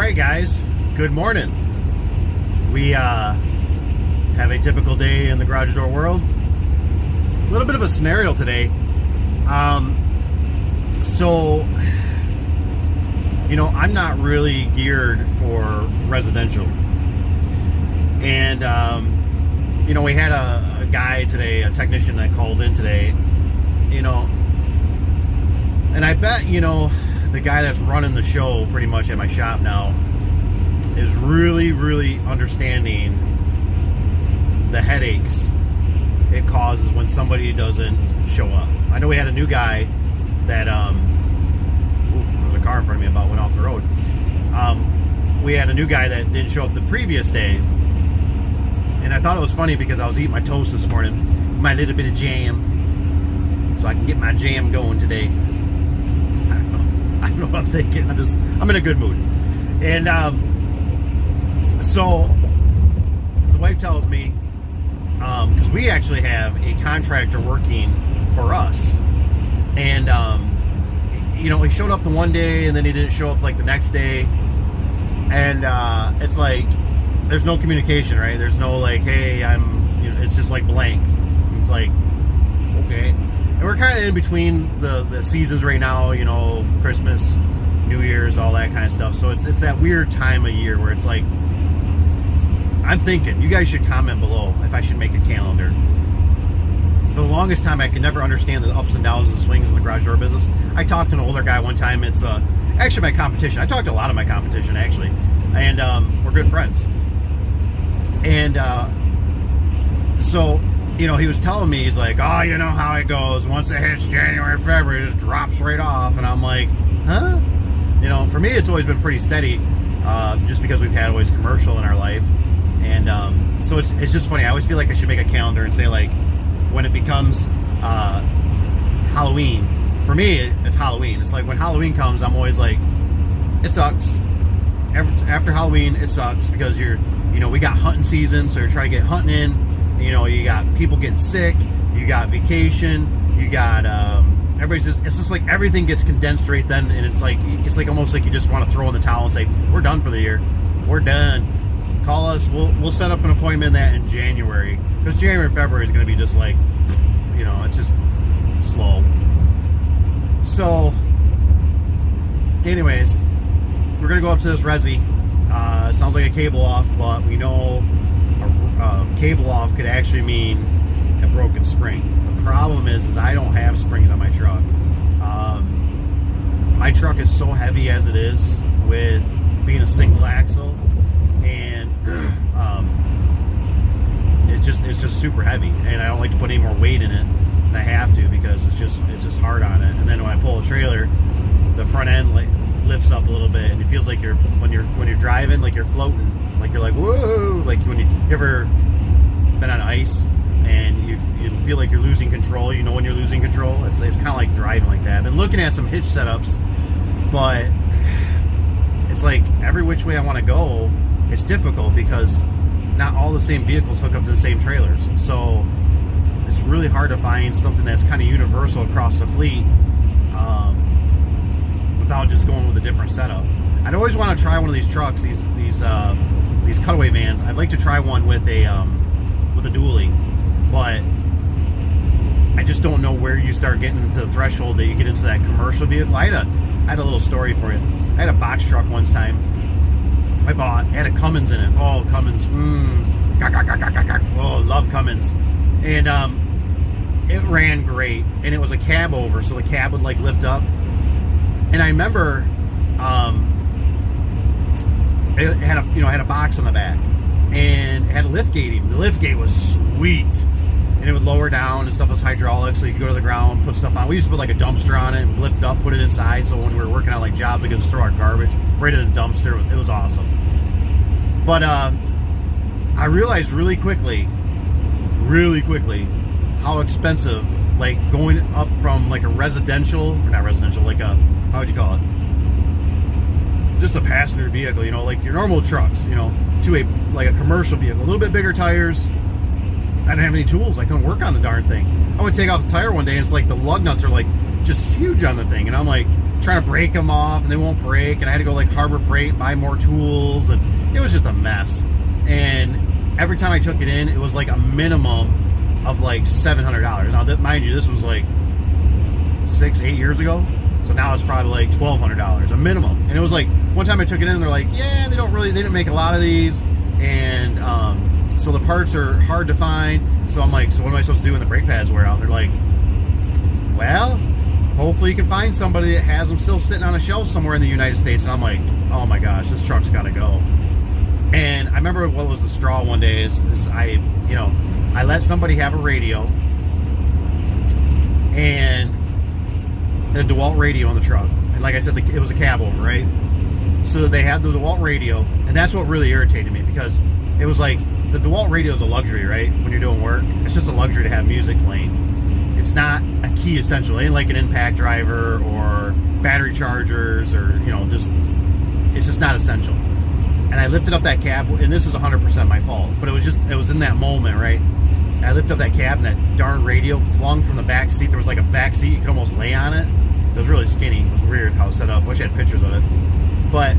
right, guys. Good morning. We have a typical day in the garage door world. A little bit of a scenario today. I'm not really geared for residential. And, we had a guy today, a technician that called in today, and I bet, the guy that's running the show pretty much at my shop now is really, really understanding the headaches it causes when somebody doesn't show up. I know we had a new guy that, there was a car in front of me about went off the road. We had a new guy that didn't show up the previous day, and I thought it was funny because I was eating my toast this morning, my little bit of jam, so I can get my jam going today. I don't know what I'm thinking. I'm in a good mood. And so the wife tells me, because we actually have a contractor working for us, and he showed up the one day and then he didn't show up like the next day, and it's like there's no communication, right? There's no like, hey, it's just like blank. It's like, okay. And we're kind of in between the seasons right now, Christmas, New Year's, all that kind of stuff. So it's that weird time of year where it's like, I'm thinking, you guys should comment below if I should make a calendar. For the longest time, I could never understand the ups and downs and swings in the garage door business. I talked to an older guy one time. It's actually my competition. I talked to a lot of my competition, actually. And we're good friends. And so... he was telling me, he's like, oh, you know how it goes. Once it hits January, February, it just drops right off. And I'm like, huh? For me, it's always been pretty steady, just because we've had always commercial in our life. And so it's just funny. I always feel like I should make a calendar and say, like, when it becomes Halloween. For me, it's Halloween. It's like when Halloween comes, I'm always like, it sucks. After Halloween, it sucks because we got hunting season, so you're trying to get hunting in. You got people getting sick, you got vacation, you got it's just like everything gets condensed right then, and it's like almost like you just want to throw in the towel and say, we're done for the year, we're done, call us, we'll set up an appointment that in January, because January and February is going to be just like, it's just slow. So anyways, we're going to go up to this resi. Sounds like a cable off, but we know cable off could actually mean a broken spring. The problem is I don't have springs on my truck. My truck is so heavy as it is with being a single axle, and it's just super heavy, and I don't like to put any more weight in it than I have to because it's just hard on it. And then when I pull a trailer, the front end lifts up a little bit, and it feels like when you're driving, like you're floating, like you're like, whoa, like when you ever been on ice and you feel like you're losing control, when you're losing control, it's kind of like driving like that. I've been looking at some hitch setups, but it's like every which way I want to go, it's difficult because not all the same vehicles hook up to the same trailers, so it's really hard to find something that's kind of universal across the fleet without just going with a different setup. I'd always want to try one of these trucks, these cutaway vans. I'd like to try one with a dually, but I just don't know where you start getting into the threshold that you get into that commercial vehicle. I had a little story for you. I had a box truck one time I bought. It had a Cummins in it. Oh, Cummins. Oh, love Cummins. And it ran great, and it was a cab over, so the cab would like lift up. And I remember it had a box on the back, and it had a lift gate even. The lift gate was sweet, and it would lower down, and stuff was hydraulic, so you could go to the ground, put stuff on. We used to put like a dumpster on it and lift it up, put it inside, so when we were working on like jobs, we could just throw our garbage right in the dumpster. It was awesome. But I realized really quickly how expensive, like going up from like a residential, or not residential, like a, how would you call it? Just a passenger vehicle, like your normal trucks, to a commercial vehicle. A little bit bigger tires. I didn't have any tools. I couldn't work on the darn thing. I would take off the tire one day, and it's like the lug nuts are like just huge on the thing, and I'm like, trying to break them off, and they won't break, and I had to go like Harbor Freight and buy more tools, and it was just a mess. And every time I took it in, it was like a minimum of like $700. Now, mind you, this was like 6-8 years ago, so now it's probably like $1,200 a minimum. And it was like, one time I took it in, they're like, yeah, they didn't make a lot of these, and so the parts are hard to find. So I'm like, so what am I supposed to do when the brake pads wear out? And they're like, well, hopefully you can find somebody that has them still sitting on a shelf somewhere in the United States. And I'm like, oh my gosh, this truck's got to go. And I remember what was the straw one day is I let somebody have a radio, and the DeWalt radio on the truck. And like I said, it was a cab over, right? So they had the DeWalt radio, and that's what really irritated me, because it was like, the DeWalt radio is a luxury, right? When you're doing work, it's just a luxury to have music playing. It's not a key essential. It ain't like an impact driver or battery chargers, or it's just not essential. And I lifted up that cab, and this is 100% my fault, but it was in that moment, right? And I lifted up that cab, and that darn radio flung from the back seat. There was like a back seat, you could almost lay on it. It was really skinny. It was weird how it was set up. Wish I had pictures of it. But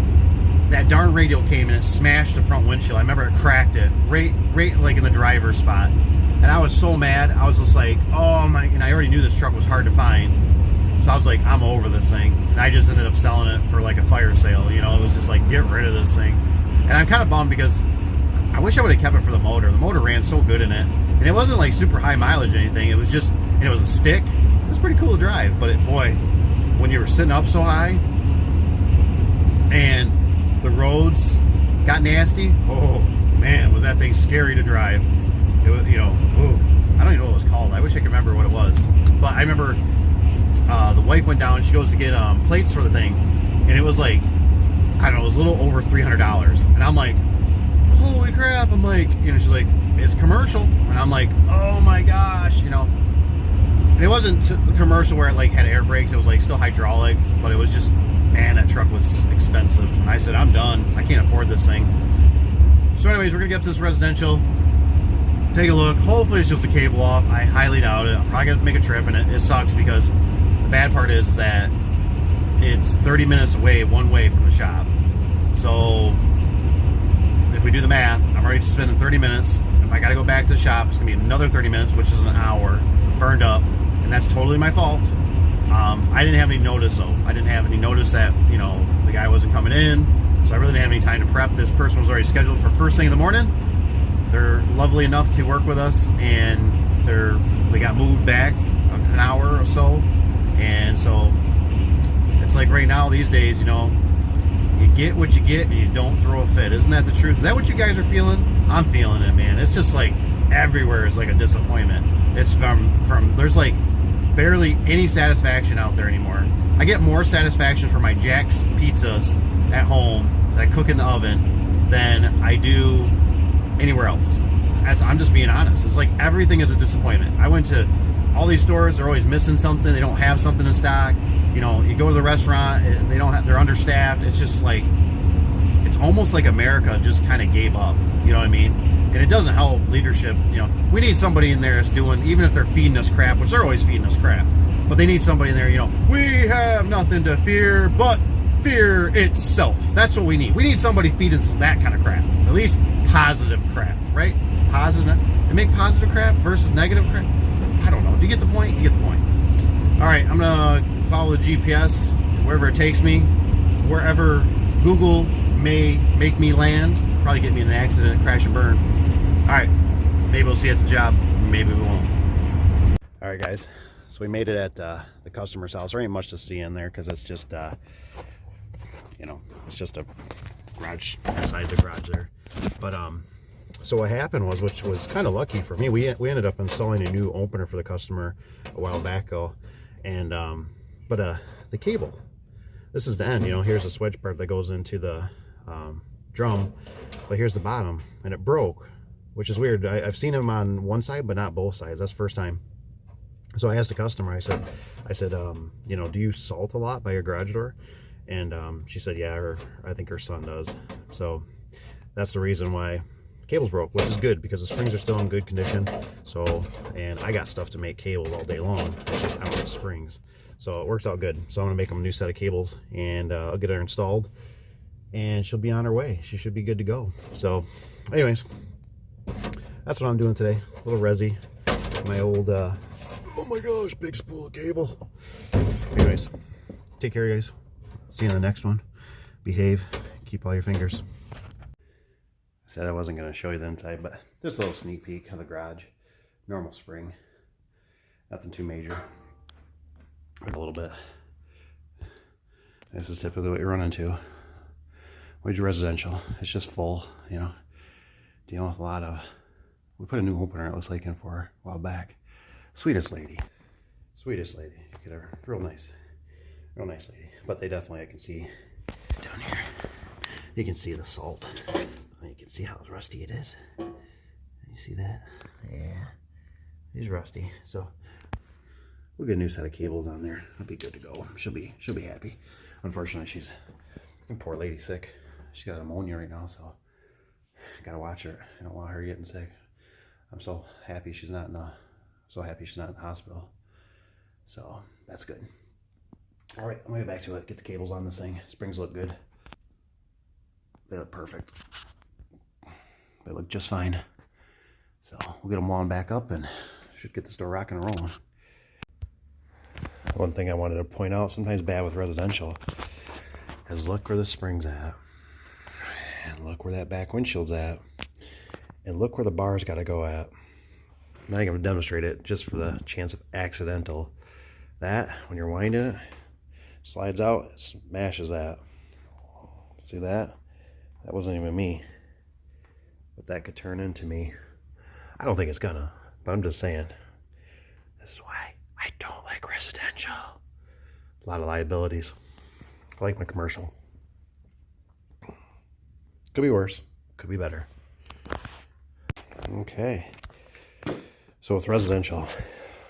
that darn radio came and it smashed the front windshield. I remember it cracked it right like in the driver's spot. And I was so mad. I was just like, oh my, and I already knew this truck was hard to find. So I was like, I'm over this thing. And I just ended up selling it for like a fire sale. It was just like, get rid of this thing. And I'm kind of bummed, because I wish I would have kept it for the motor. The motor ran so good in it. And it wasn't like super high mileage or anything. It was just, and it was a stick. It was pretty cool to drive. But boy, when you were sitting up so high and the roads got nasty, oh man, was that thing scary to drive. It was, ooh, I don't even know what it was called. I wish I could remember what it was. But I remember the wife went down, she goes to get plates for the thing, and it was like, I don't know, it was a little over $300. And I'm like, holy crap. I'm like, she's like, it's commercial. And I'm like, oh my gosh, And it wasn't commercial where it like had air brakes. It was like still hydraulic, but it was just, man, that truck was expensive. And I said, I'm done. I can't afford this thing. So anyways, we're gonna get up to this residential, take a look. Hopefully it's just a cable off. I highly doubt it. I'm probably gonna have to make a trip, and it sucks, because the bad part is that it's 30 minutes away one way from the shop. So if we do the math, I'm already spending 30 minutes. If I gotta go back to the shop, it's gonna be another 30 minutes, which is an hour burned up. And that's totally my fault. I didn't have any notice, though. I didn't have any notice that, the guy wasn't coming in, so I really didn't have any time to prep. This person was already scheduled for first thing in the morning. They're lovely enough to work with us, and they got moved back an hour or so. And so it's like right now, these days, you get what you get, and you don't throw a fit. Isn't that the truth? Is that what you guys are feeling? I'm feeling it, man. It's just like everywhere is like a disappointment. It's from there's like barely any satisfaction out there anymore. I get more satisfaction from my Jack's pizzas at home that I cook in the oven than I do anywhere else. I'm just being honest. It's like everything is a disappointment. I went to all these stores, they're always missing something. They don't have something in stock. You go to the restaurant, they're understaffed. It's just like, it's almost like America just kind of gave up. You know what I mean? And it doesn't help leadership. We need somebody in there that's doing, even if they're feeding us crap, which they're always feeding us crap, but they need somebody in there, we have nothing to fear but fear itself. That's what we need. We need somebody feeding us that kind of crap. At least positive crap, right? Positive. And make positive crap versus negative crap. I don't know. Do you get the point? You get the point. All right, I'm going to follow the GPS to wherever it takes me, wherever Google may make me land. Probably get me in an accident, crash and burn. All right, maybe we'll see you at the job, maybe we won't. All right, guys, so we made it at the customer's house. There ain't much to see in there, because it's just, it's just a garage inside the garage there. But so what happened was, which was kind of lucky for me, we ended up installing a new opener for the customer a while back ago, and the cable, this is the end. Here's the switch part that goes into the drum, but here's the bottom, and it broke, which is weird. I've seen them on one side but not both sides. That's the first time. So I asked the customer, I said do you salt a lot by your garage door? And she said, yeah, I think her son does. So that's the reason why, cables broke, which is good because the springs are still in good condition. So, and I got stuff to make cables all day long. It's just out of springs. So it works out good. So I'm gonna make them a new set of cables, and I'll get her installed, and she'll be on her way. She should be good to go. So anyways, that's what I'm doing today. A little resi. My old, oh my gosh, big spool of cable. Anyways, take care, guys. See you in the next one. Behave. Keep all your fingers. I said I wasn't going to show you the inside, but just a little sneak peek of the garage. Normal spring. Nothing too major. A little bit. This is typically what you run into. Wage residential. It's just full, you know. Dealing with a lot of... We put a new opener, it looks like, in for her a while back. Sweetest lady. Sweetest lady. Get her. Real nice. Real nice lady. But they definitely, I can see down here. You can see the salt. You can see how rusty it is. You see that? Yeah. He's rusty. So we'll get a new set of cables on there. It'll be good to go. She'll be happy. Unfortunately, she's poor lady sick. She's got pneumonia right now, so gotta watch her. I don't want her getting sick. I'm so happy she's not in the hospital. So that's good. All right, I'm gonna get back to it. Get the cables on this thing. Springs look good. They look perfect. They look just fine. So we'll get them wound back up and should get this door rocking and rolling. One thing I wanted to point out, sometimes bad with residential, is look where the spring's at. And look where that back windshield's at. And look where the bar's got to go at. I'm not going to demonstrate it just for the chance of accidental. That, when you're winding it, slides out, it smashes that. See that? That wasn't even me. But that could turn into me. I don't think it's gonna, but I'm just saying. This is why I don't like residential. A lot of liabilities. I like my commercial. Could be worse. Could be better. Okay. So with residential,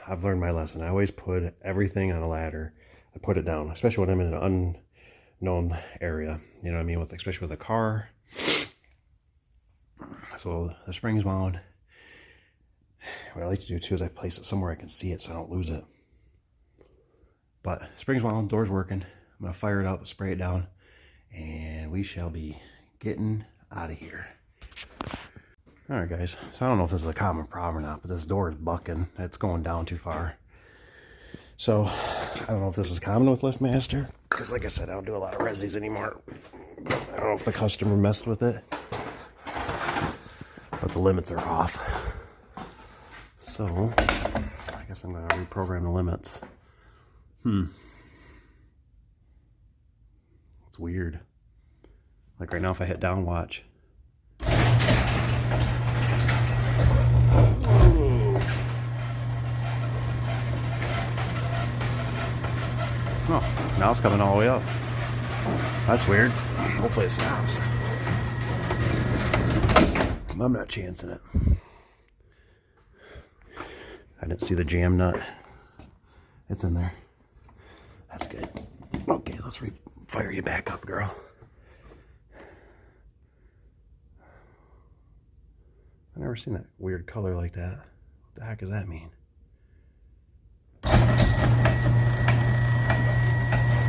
I've learned my lesson. I always put everything on a ladder. I put it down, especially when I'm in an unknown area. You know what I mean? Especially with a car. So the spring's wound. What I like to do too is I place it somewhere I can see it so I don't lose it. But spring's wound, door's working. I'm going to fire it up, spray it down, and we shall be getting out of here. Alright guys, so I don't know if this is a common problem or not, but this door is bucking. It's going down too far. So, I don't know if this is common with LiftMaster, because like I said, I don't do a lot of resis anymore. I don't know if the customer messed with it, but the limits are off. So, I guess I'm going to reprogram the limits. It's weird. Like right now, if I hit down, watch. Oh, now it's coming all the way up. That's weird. Hopefully it stops. I'm not chancing it. I didn't see the jam nut. It's in there. That's good. Okay, let's fire you back up, girl. I've never seen that weird color like that. What the heck does that mean?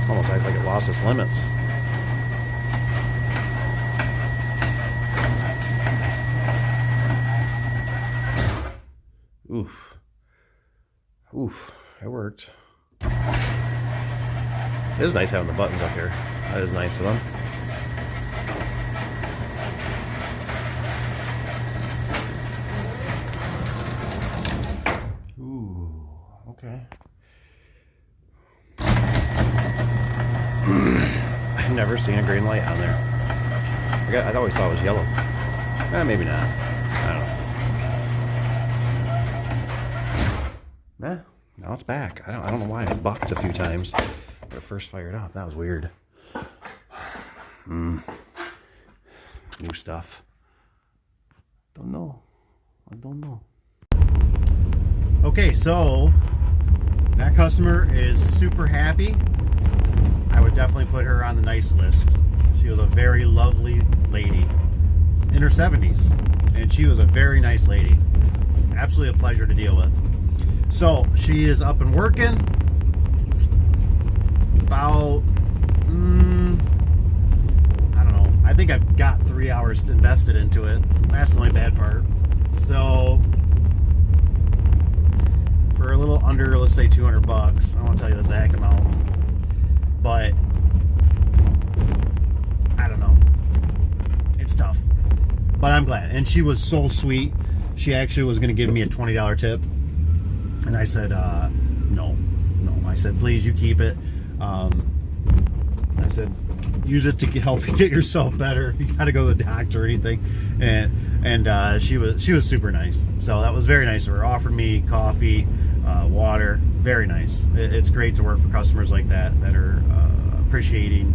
Almost acts like it lost its limits. Oof. Oof. It worked. It is nice having the buttons up here. That is nice of them. Ooh. Okay. I've never seen a green light on there. I always thought it was yellow. Maybe not. I don't know. Now it's back. I don't know why it bucked a few times when it first fired up. That was weird. New stuff. Don't know. I don't know. Okay, so that customer is super happy. I would definitely put her on the nice list. She was a very lovely lady. And in her 70s, and she was a very nice lady. Absolutely a pleasure to deal with. So she is up and working. About I don't know. I think I've got 3 hours invested into it. That's the only bad part. So for a little under, let's say $200. I don't want to tell you the exact amount, but I don't know. It's tough, but I'm glad. And she was so sweet. She actually was going to give me a $20 tip, and I said no. I said, please, you keep it. I said, use it to help you get yourself better if you got to go to the doctor or anything. And she was super nice. So that was very nice of her. Offered me coffee, water. Very nice. It's great to work for customers like that are appreciating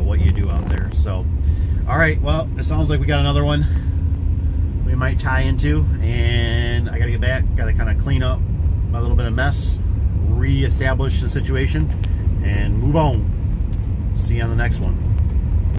what you do out there. So, all right. Well, it sounds like we got another one we might tie into, and I got to get back. Got to kind of clean up a little bit of mess, reestablish the situation, and move on. See you on the next one.